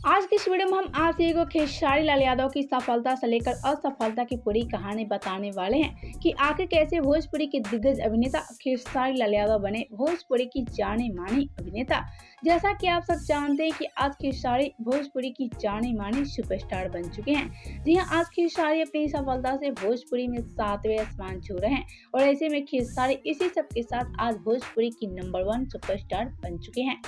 आज की इस वीडियो में हम आपसे एक खेसारी लाल यादव की सफलता से लेकर असफलता की पूरी कहानी बताने वाले हैं कि आखिर कैसे भोजपुरी के दिग्गज अभिनेता खेसारी लाल यादव बने भोजपुरी की जाने मानी अभिनेता। जैसा कि आप सब जानते हैं कि आज खेसारी भोजपुरी की जाने मानी सुपरस्टार बन चुके हैं। जी हाँ, आज खेसारी अपनी सफलता से भोजपुरी में 7वें आसमान छू रहे हैं और ऐसे में खेसारी इसी सब के साथ आज भोजपुरी की नंबर 1 सुपरस्टार बन चुके हैं।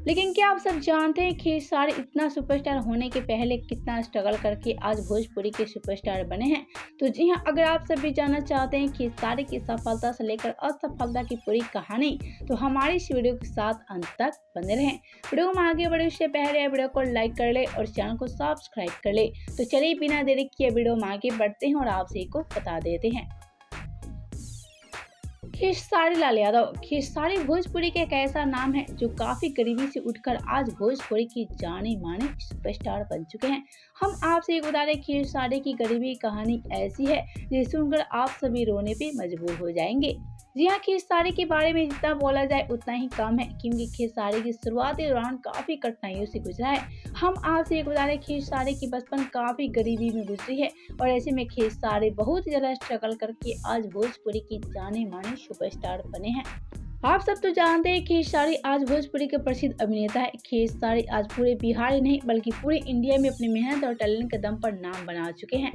लेकिन क्या आप सब जानते हैं खेसारी इतना सुपरस्टार होने के पहले कितना स्ट्रगल करके आज भोजपुरी के सुपरस्टार बने हैं? तो जी हाँ, अगर आप सब भी जानना चाहते हैं खेसारी की सफलता से लेकर असफलता की पूरी कहानी, तो हमारी इस वीडियो के साथ अंत तक बने रहें। वीडियो में आगे बढ़े उससे पहले वीडियो को लाइक कर ले और चैनल को सब्सक्राइब कर ले। तो चलिए बिना देरी किए वीडियो में आगे बढ़ते हैं और आपसे को बता देते हैं। खेसारी लाल यादव। खेसारी भोजपुरी का एक ऐसा नाम है जो काफी गरीबी से उठकर आज भोजपुरी की जाने माने सुपरस्टार बन चुके हैं। हम आपसे एक बता दें, खेसारी की गरीबी कहानी ऐसी है जिसे सुनकर आप सभी रोने पे मजबूर हो जाएंगे। जी हाँ, खेसारी के बारे में जितना बोला जाए उतना ही कम है, क्योंकि खेसारी की शुरुआती दौरान काफी कठिनाइयों से गुजरा है। हम आपसे एक बता दें, खेसारी की बचपन काफी गरीबी में गुजरी है और ऐसे में खेसारी बहुत ज्यादा स्ट्रगल करके आज भोजपुरी की जाने माने सुपरस्टार बने हैं। आप सब तो जानते हैं खेसारी आज भोजपुरी के प्रसिद्ध अभिनेता है। खेसारी आज पूरे बिहार ही नहीं बल्कि पूरे इंडिया में अपनी मेहनत और टैलेंट के दम पर नाम बना चुके हैं।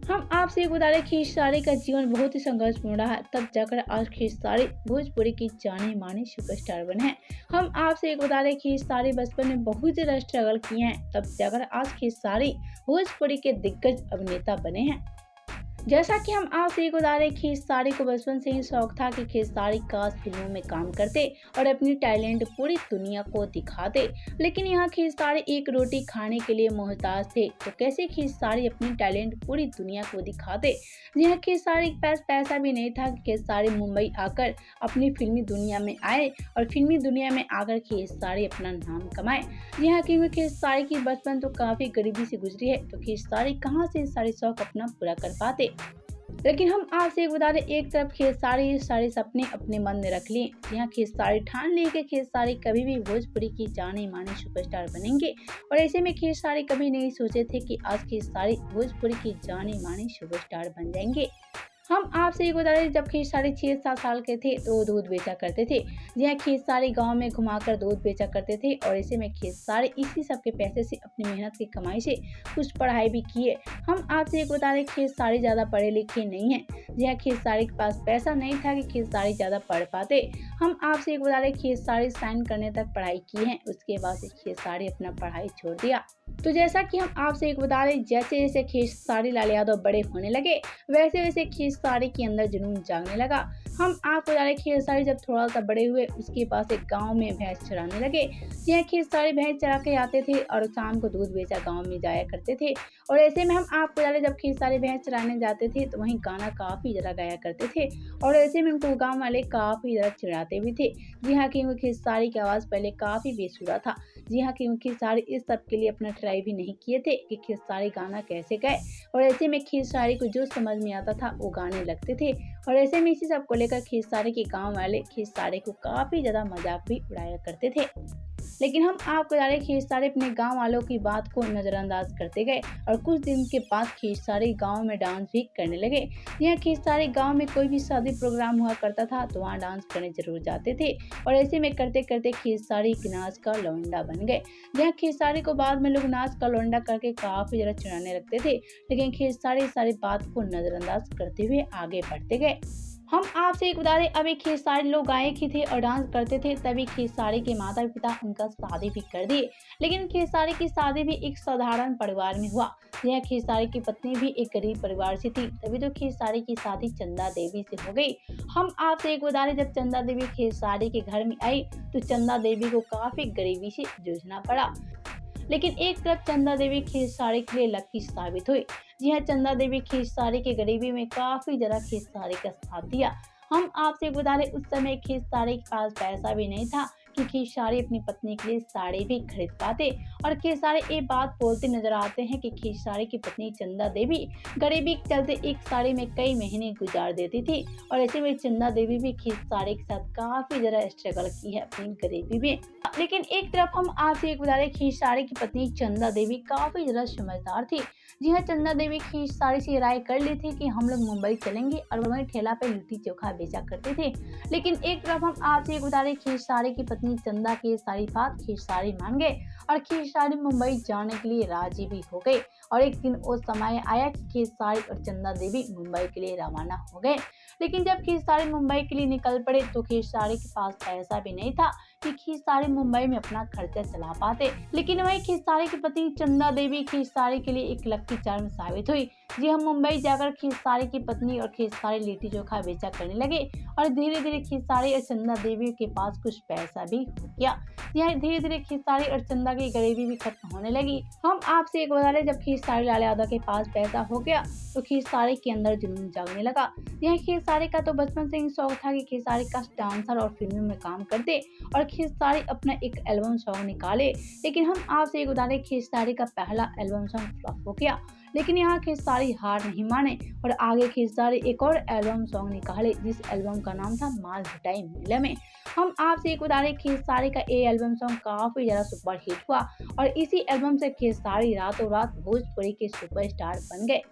हम आपसे एक बता दें, खेसारी का जीवन बहुत ही संघर्षपूर्ण रहा है, तब जाकर आज खेसारी भोजपुरी की जाने माने सुपरस्टार बने हैं। हम आपसे एक बता दें, खेसारी बचपन में बहुत ज्यादा स्ट्रगल किए हैं, तब जाकर आज खेसारी भोजपुरी के दिग्गज अभिनेता बने हैं। जैसा कि हम आपसे एक बता रहे, खेसारी को बचपन से ही शौक था कि खेसारी काश फिल्मों में काम करते और अपनी टैलेंट पूरी दुनिया को दिखाते, लेकिन यहाँ खेसारी एक रोटी खाने के लिए मोहताज थे, तो कैसे खेसारी अपनी टैलेंट पूरी दुनिया को दिखाते। यहाँ खेसारी के पास पैसा भी नहीं था कि खेसारी मुंबई आकर अपनी फिल्मी दुनिया में आए और फिल्मी दुनिया में आकर खेसारी अपना नाम कमाए। यहाँ की खेसारी की बचपन तो काफी गरीबी से गुजरी है, तो खेसारी कहाँ से सारे शौक अपना पूरा कर पाते। लेकिन हम आपसे एक बता दें, एक तरफ खेसारी सारे सपने अपने मन में रख लिए। यहाँ खेसारी ठान लिए कि खेसारी कभी भी भोजपुरी की जाने माने सुपरस्टार बनेंगे और ऐसे में खेसारी कभी नहीं सोचे थे कि आज खेसारी भोजपुरी की जाने माने सुपरस्टार बन जाएंगे। हम आपसे एक बता दें, जब खेसारी 6-7 साल के थे तो दूध बेचा करते थे। जहाँ खेसारी गांव में घुमाकर दूध बेचा करते थे और ऐसे में खेसारी इसी सब के पैसे से अपनी मेहनत की कमाई से कुछ पढ़ाई भी किए। हम आपसे एक बता दें, खेसारी ज़्यादा पढ़े लिखे नहीं हैं। जहाँ खेसारी के पास पैसा नहीं था कि खेसारी ज़्यादा पढ़ पाते। हम आपसे एक बता दें, खेसारी साइन करने तक पढ़ाई की है, उसके बाद से खेसारी अपना पढ़ाई छोड़ दिया। तो जैसा कि हम आपसे एक बता दें, जैसे जैसे खेसारी लाल यादव बड़े होने लगे वैसे वैसे खेसारी के अंदर जुनून जागने लगा। हम आपको बता दें, खेसारी जब थोड़ा सा बड़े हुए उसके पास एक गांव में भैंस चराने लगे। यह खेसारी भैंस चरा के आते थे और शाम को दूध बेचा गांव में जाया करते थे और ऐसे में हम आपको बता दें, जब खेसारी भैंस चराने जाते थे तो वहीं गाना काफी ज्यादा गाया करते थे और ऐसे में उनको गाँव वाले काफी ज्यादा चिढ़ाते भी थे। जी हाँ, क्योंकि खेसारी की आवाज पहले काफी बेसुरा था। जी हाँ, क्योंकि खेसारी इस सब के लिए अपना ट्राई भी नहीं किए थे कि खेसारी गाना कैसे गाए और ऐसे में खेसारी को जो समझ में आता था वो गाने लगते थे और ऐसे में इसी सब को लेकर खेसारी के गांव वाले खेसारी को काफी ज्यादा मजाक भी उड़ाया करते थे। लेकिन हम आपको बता दें, खेसारी अपने गांव वालों की बात को नजरअंदाज करते गए और कुछ दिन के बाद खेसारी गांव में डांस भी करने लगे। यहाँ खेसारी गांव में कोई भी शादी प्रोग्राम हुआ करता था तो वहाँ डांस करने जरूर जाते थे और ऐसे में करते करते खेसारी नाच का लौंडा बन गए। जहाँ खेसारी को बाद में लोग नाच का लौंडा करके काफी ज्यादा चिढ़ाने लगते थे, लेकिन खेसारी सारी बात को नजरअंदाज करते हुए आगे बढ़ते गए। हम आपसे एक बता दें, अभी खेसारी लोग गायक ही थे और डांस करते थे, तभी खेसारी के माता पिता उनका शादी भी कर दिए। लेकिन खेसारी की शादी भी एक साधारण परिवार में हुआ। यह खेसारी की पत्नी भी एक गरीब परिवार से थी, तभी तो खेसारी की शादी चंदा देवी से हो गई। हम आपसे एक बता दें, जब चंदा देवी खेसारी के घर में आई तो चंदा देवी को काफी गरीबी से जूझना पड़ा, लेकिन एक तरफ चंदा देवी खेसारी के लिए लकी साबित हुई। जी हाँ, चंदा देवी खेसारी की गरीबी में काफी ज्यादा खेसारी का साथ दिया। हम आपसे बता दें, उस समय खेसारी के पास पैसा भी नहीं था कि खेसारी अपनी पत्नी के लिए साड़ी भी खरीद पाते और खेसारी ये बात बोलते नजर आते हैं कि खेसारी की पत्नी चंदा देवी गरीबी के चलते एक साड़ी में कई महीने गुजार देती थी और ऐसे में चंदा देवी भी खेसारी के साथ काफी ज्यादा स्ट्रगल की है अपनी गरीबी में। लेकिन एक तरफ हम आपसे एक बता दें, खेसारी की पत्नी चंदा देवी काफी ज्यादा समझदार थी। जी हाँ, चंदा देवी खेसारी से राय कर ली थी कि हम लोग मुंबई चलेंगे और वहीं ठेला पे लिट्टी चोखा बेचा करते थे। लेकिन एक तरफ हम आपसे एक बता दें, खेसारी की पत्नी चंदा की सारी बात खेसारी मान गए और खेसारी मुंबई जाने के लिए राजी भी हो गए। और एक दिन वो समय आया कि खेसारी और चंदा देवी मुंबई के लिए रवाना हो गए। लेकिन जब खेसारी मुंबई के लिए निकल पड़े तो खेसारी के पास पैसा भी नहीं था कि खेसारी मुंबई में अपना खर्चा चला पाते। लेकिन वही खेसारी की पत्नी चंदा देवी खेसारी के लिए एक लकी चार्म साबित हुई। जी हम मुंबई जाकर खेसारी की पत्नी और खेसारी लिट्टी चोखा बेचा करने लगे और धीरे धीरे खेसारी और चंदा देवी के पास कुछ पैसा भी हो गया। यह धीरे धीरे खेसारी और चंदा की गरीबी भी खत्म होने लगी। हम आपसे एक बता रहे, जब खेसारी लाल यादव के पास पैसा हो गया तो खेसारी के अंदर जुनून जागने लगा। यह खेसारी का तो बचपन से ही शौक था कि खेसारी का डांसर और फिल्मों में काम करते और खेसारी अपना एक एल्बम सॉन्ग निकाले। लेकिन हम आपसे एक बता रहे, खेसारी का पहला एल्बम सॉन्ग फ्लॉप हो गया। लेकिन यहाँ खेसारी हार नहीं माने और आगे खेसारी एक और एल्बम सॉन्ग निकाले, जिस एल्बम का नाम था माल भटाई मेले में। हम आपसे एक बता रहे, खेसारी का ये एल्बम सॉन्ग काफी ज्यादा सुपर हिट हुआ और इसी एल्बम से खेसारी रातों रात भोजपुरी के सुपरस्टार बन गए।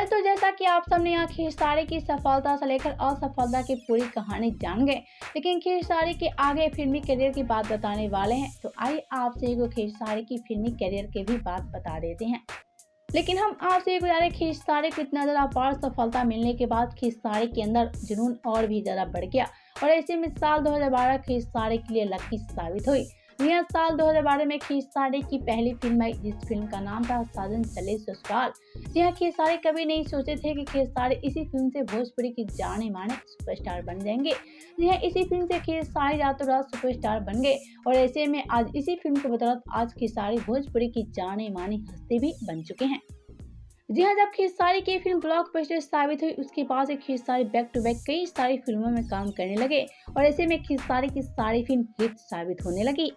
तो जैसा कि आप सबने यहाँ खेसारी की सफलता से लेकर असफलता की पूरी कहानी जान गए, लेकिन खेसारी के आगे फिल्मी करियर की बात बताने वाले हैं। तो आइए आपसे एक खेसारी की फिल्मी करियर की भी बात बता देते हैं। लेकिन हम आपसे एक बता रहे, खेसारी को इतना ज़्यादा अपार सफलता मिलने के बाद खेसारी के अंदर जुनून और भी ज़्यादा बढ़ गया और ऐसे में साल 2012 खेसारी के लिए लकी साबित हुई। यह साल 2012 में खेसारी की पहली फिल्म आई, जिस फिल्म का नाम था साजन चले ससुराल। यह खेसारी कभी नहीं सोचे थे कि खेसारी इसी फिल्म से भोजपुरी की जाने माने सुपरस्टार बन जाएंगे। यह इसी फिल्म से खेसारी रातों रात सुपरस्टार बन गए और ऐसे में आज इसी फिल्म के बदौलत आज खेसारी भोजपुरी की जाने मानी हस्ती भी बन चुके हैं। जी हाँ, जब खेसारी की फिल्म ब्लॉकबस्टर साबित हुई उसके बाद से खेसारी बैक टू बैक कई सारी फिल्मों में काम करने लगे और ऐसे में खेसारी की सारी फिल्म हिट साबित होने लगी।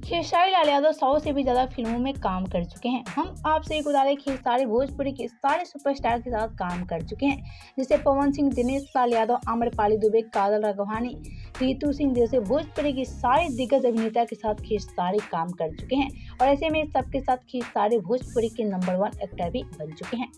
खेसारी लाल यादव 100 से भी ज्यादा फिल्मों में काम कर चुके हैं। हम आपसे एक उदाहरण, खेसारी भोजपुरी के सारे सुपरस्टार के साथ काम कर चुके हैं, जैसे पवन सिंह, दिनेश लाल यादव, आम्रपाली दुबे, काजल राघवानी, रितु सिंह जैसे भोजपुरी की सारे दिग्गज अभिनेता के साथ खेसारी काम कर चुके हैं और ऐसे में सबके साथ खेसारी भोजपुरी के नंबर 1 एक्टर भी बन चुके हैं।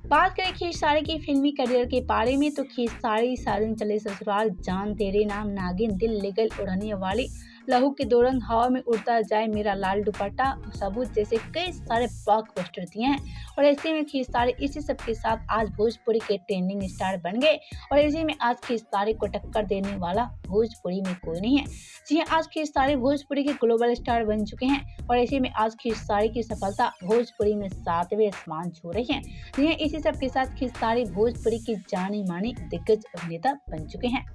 बात करें खेसारी की फिल्मी करियर के बारे में तो खेसारी साजन चले ससुराल, जान तेरे नाम, नागिन, दिल ले गई उड़ने वाली, लहू के दो रंग, हवा में उड़ता जाए मेरा लाल दुपट्टा, सबूत जैसे कई सारे ब्लॉकबस्टर दिए हैं और ऐसे में खेसारी इसी सब के साथ आज भोजपुरी के ट्रेंडिंग स्टार बन गए और ऐसे में आज खेसारी को टक्कर देने वाला भोजपुरी में कोई नहीं है। जी हाँ, आज खेसारी भोजपुरी के ग्लोबल स्टार बन चुके हैं और ऐसे में आज खेसारी की सफलता भोजपुरी में 7वें आसमान छू रही है। जी हाँ, इसी सब के साथ खेसारी भोजपुरी की जानी मानी दिग्गज अभिनेता बन चुके हैं।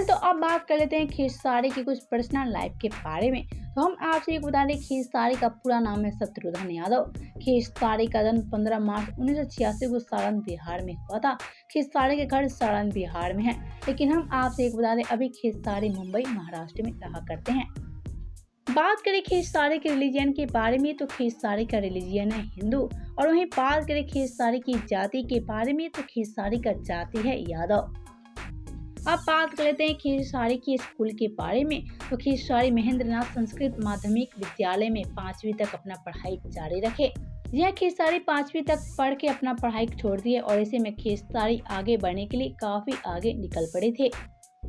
तो अब बात कर लेते हैं खेसारी की कुछ पर्सनल लाइफ के बारे में। तो हम आपसे एक बता दें, खेसारी का पूरा नाम है शत्रुघ्न यादव। खेसारी का जन्म 15 मार्च 1986 को सारण बिहार में हुआ था। खेसारी के घर सारण बिहार में है, लेकिन हम आपसे एक बता दें, अभी खेसारी मुंबई महाराष्ट्र में रहा करते हैं। बात करें खेसारी के रिलीजन के बारे में तो खेसारी का रिलीजन है हिंदू और वहीं बात करें खेसारी की जाति के बारे में तो खेसारी का जाति है यादव। अब बात कर लेते हैं खेसारी के स्कूल के बारे में तो खेसारी महेंद्रनाथ संस्कृत माध्यमिक विद्यालय में 5वीं तक अपना पढ़ाई जारी रखे। यह खेसारी 5वीं तक पढ़ के अपना पढ़ाई छोड़ दिए और ऐसे में खेसारी आगे बढ़ने के लिए काफी आगे निकल पड़े थे।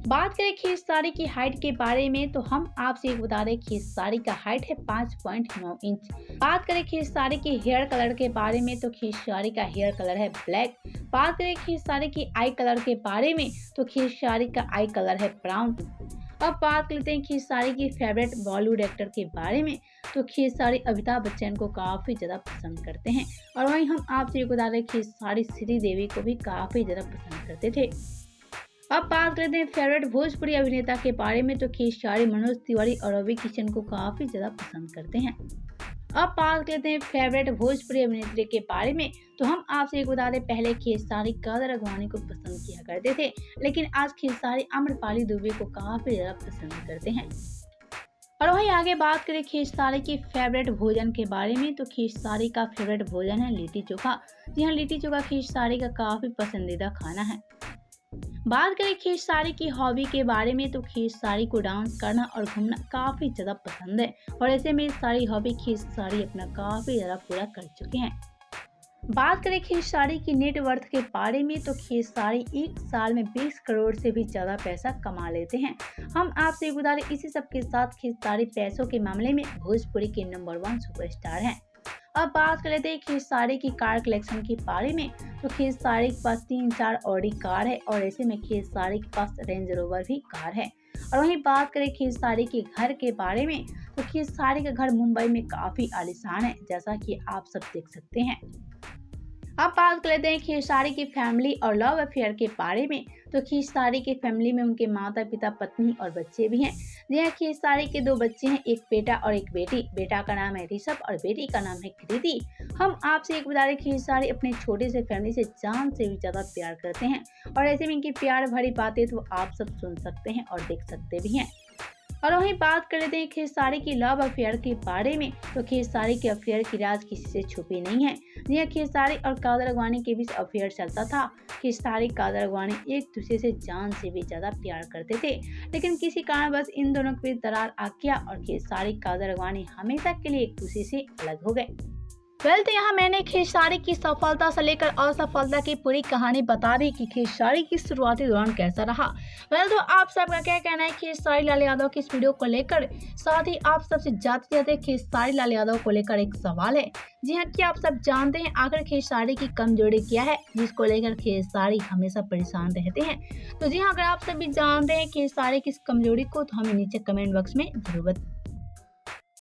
बात करें खेसारी की हाइट के बारे में तो हम आपसे एक बता रहे, खेसारी का हाइट है 5.9 इंच। बात करें खेसारी के हेयर कलर के बारे में तो खेसारी का हेयर कलर है ब्लैक। बात करें खेसारी की आई कलर के बारे में तो खेसारी का आई कलर है ब्राउन। अब बात करते हैं खेसारी की फेवरेट बॉलीवुड एक्टर के बारे में तो खेसारी अमिताभ बच्चन को काफी ज्यादा पसंद करते हैं और वहीं हम आपसे एक बता रहे, खेसारी श्रीदेवी को भी काफी ज्यादा पसंद करते थे। अब बात करते हैं फेवरेट भोजपुरी अभिनेता के बारे में तो खेसारी मनोज तिवारी और रवि किशन को काफी ज्यादा पसंद करते हैं। अब बात करते हैं फेवरेट भोजपुरी अभिनेत्री के बारे में तो हम आपसे एक बता दें, पहले खेसारी काजल राघवानी को पसंद किया करते थे, लेकिन आज खेसारी आम्रपाली दुबे को काफी ज्यादा पसंद करते हैं। और वहीं आगे बात करें खेसारी की फेवरेट भोजन के बारे में तो खेसारी का फेवरेट भोजन है लिट्टी चोखा। जी हाँ, लिट्टी चोखा खेसारी का काफी पसंदीदा खाना है। बात करें खेसारी की हॉबी के बारे में तो खेसारी को डांस करना और घूमना काफ़ी ज़्यादा पसंद है और ऐसे में सारी हॉबी खेसारी अपना काफ़ी ज़्यादा पूरा कर चुके हैं। बात करें खेसारी की नेटवर्थ के बारे में तो खेसारी एक साल में 20 करोड़ से भी ज़्यादा पैसा कमा लेते हैं। हम आपसे एक बता दें, इसी सब के साथ खेसारी पैसों के मामले में भोजपुरी के नंबर 1 सुपरस्टार हैं। अब बात कर लेते हैं खेसारी की कार कलेक्शन के बारे में तो खेसारी के पास 3-4 ऑडी कार है और ऐसे में खेसारी के पास रेंज रोवर भी कार है। और वहीं बात करें खेसारी के घर के बारे में तो खेसारी का घर मुंबई में काफ़ी आलीशान है, जैसा कि आप सब देख सकते हैं। अब बात कर लेते हैं खेसारी की फैमिली और लव अफेयर के बारे में तो खेसारी की फैमिली में उनके माता पिता, पत्नी और बच्चे भी हैं। जी हाँ, खेसारी के 2 बच्चे हैं, एक बेटा और एक बेटी। बेटा का नाम है ऋषभ और बेटी का नाम है कृति। हम आपसे एक बता रहे, खेसारी अपने छोटे से फैमिली से जान से भी ज़्यादा प्यार करते हैं और ऐसे में इनकी प्यार भरी बातें तो आप सब सुन सकते हैं और देख सकते भी हैं। और वहीं बात कर लेते हैं खेसारी की लव अफेयर के बारे में तो खेसारी के अफेयर की राज किसी से छुपी नहीं है। जी खेसारी और कादर अडवाणी के बीच अफेयर चलता था। खेसारी कादर अडवाणी एक दूसरे से जान से भी ज्यादा प्यार करते थे, लेकिन किसी कारणवश इन दोनों के बीच दरार आ गया और खेसारी कादर अडवाणी हमेशा के लिए एक दूसरे से अलग हो गए। तो यहाँ मैंने खेसारी की सफलता से लेकर असफलता की पूरी कहानी बता दी कि खेसारी की शुरुआती दौरान कैसा रहा। तो आप सबका क्या कहना है खेसारी लाल यादव की इस वीडियो को लेकर? साथ ही आप सबसे जाते जाते खेसारी लाल यादव को लेकर एक सवाल है। जी हाँ, क्या आप सब जानते हैं आखिर खेसारी की कमजोरी क्या है जिसको लेकर खेसारी हमेशा परेशान रहते हैं? तो जी हाँ, अगर आप सभी जानते हैं खेसारी की इस कमजोरी को तो हमें नीचे कमेंट बॉक्स में जरूर